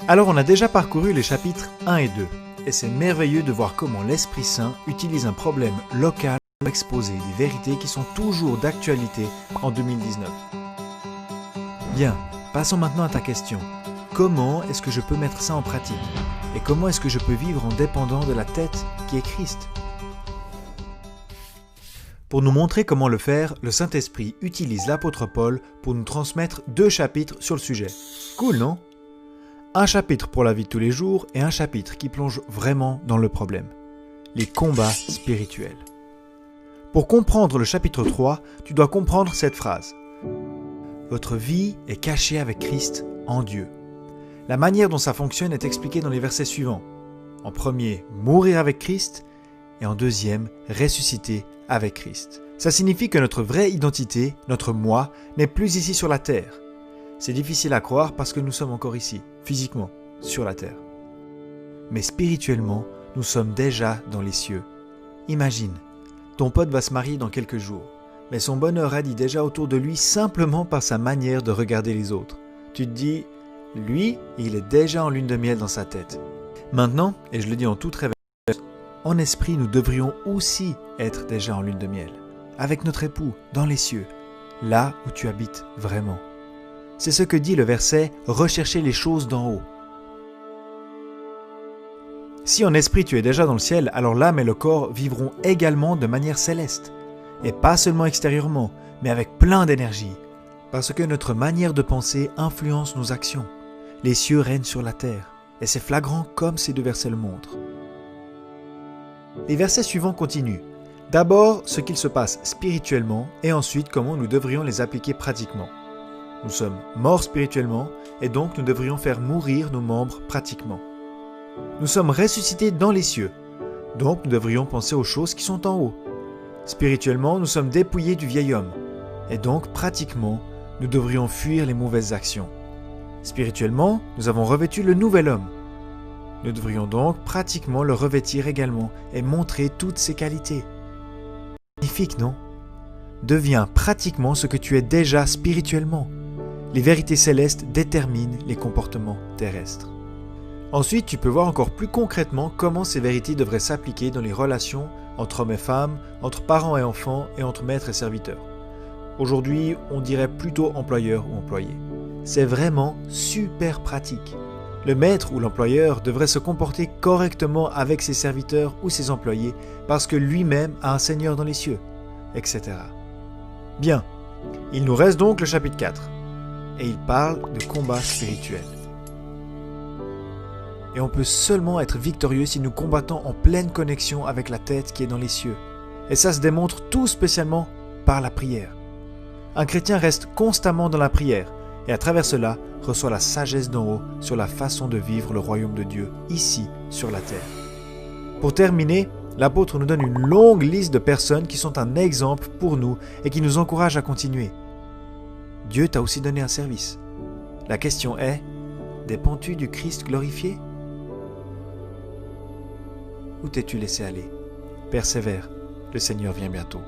Alors on a déjà parcouru les chapitres 1 et 2, et c'est merveilleux de voir comment l'Esprit Saint utilise un problème local pour exposer des vérités qui sont toujours d'actualité en 2019. Bien, passons maintenant à ta question. Comment est-ce que je peux mettre ça en pratique? Et comment est-ce que je peux vivre en dépendant de la tête qui est Christ? Pour nous montrer comment le faire, le Saint-Esprit utilise l'apôtre Paul pour nous transmettre 2 chapitres sur le sujet. Cool, non? Un chapitre pour la vie de tous les jours et un chapitre qui plonge vraiment dans le problème. Les combats spirituels. Pour comprendre le chapitre 3, tu dois comprendre cette phrase. Votre vie est cachée avec Christ en Dieu. La manière dont ça fonctionne est expliquée dans les versets suivants. En premier, mourir avec Christ, et en deuxième, ressusciter avec Christ. Ça signifie que notre vraie identité, notre moi, n'est plus ici sur la terre. C'est difficile à croire parce que nous sommes encore ici, physiquement, sur la terre. Mais spirituellement, nous sommes déjà dans les cieux. Imagine, ton pote va se marier dans quelques jours, mais son bonheur radie déjà autour de lui simplement par sa manière de regarder les autres. Tu te dis, lui, il est déjà en lune de miel dans sa tête. Maintenant, et je le dis en toute révélation, en esprit, nous devrions aussi être déjà en lune de miel, avec notre époux, dans les cieux, là où tu habites vraiment. C'est ce que dit le verset « Recherchez les choses d'en haut ». Si en esprit tu es déjà dans le ciel, alors l'âme et le corps vivront également de manière céleste. Et pas seulement extérieurement, mais avec plein d'énergie. Parce que notre manière de penser influence nos actions. Les cieux règnent sur la terre. Et c'est flagrant comme ces 2 versets le montrent. Les versets suivants continuent. D'abord, ce qu'il se passe spirituellement et ensuite comment nous devrions les appliquer pratiquement. Nous sommes morts spirituellement et donc nous devrions faire mourir nos membres pratiquement. Nous sommes ressuscités dans les cieux, donc nous devrions penser aux choses qui sont en haut. Spirituellement, nous sommes dépouillés du vieil homme et donc pratiquement, nous devrions fuir les mauvaises actions. Spirituellement, nous avons revêtu le nouvel homme. Nous devrions donc pratiquement le revêtir également et montrer toutes ses qualités. Magnifique, non? Deviens pratiquement ce que tu es déjà spirituellement. Les vérités célestes déterminent les comportements terrestres. Ensuite, tu peux voir encore plus concrètement comment ces vérités devraient s'appliquer dans les relations entre hommes et femmes, entre parents et enfants et entre maîtres et serviteurs. Aujourd'hui, on dirait plutôt employeur ou employé. C'est vraiment super pratique. Le maître ou l'employeur devrait se comporter correctement avec ses serviteurs ou ses employés parce que lui-même a un Seigneur dans les cieux, etc. Bien, il nous reste donc le chapitre 4. Et il parle de combat spirituel. Et on peut seulement être victorieux si nous combattons en pleine connexion avec la tête qui est dans les cieux. Et ça se démontre tout spécialement par la prière. Un chrétien reste constamment dans la prière et à travers cela reçoit la sagesse d'en haut sur la façon de vivre le royaume de Dieu ici sur la terre. Pour terminer, l'apôtre nous donne une longue liste de personnes qui sont un exemple pour nous et qui nous encouragent à continuer. Dieu t'a aussi donné un service. La question est, dépends-tu du Christ glorifié? Où t'es-tu laissé aller? Persévère, le Seigneur vient bientôt.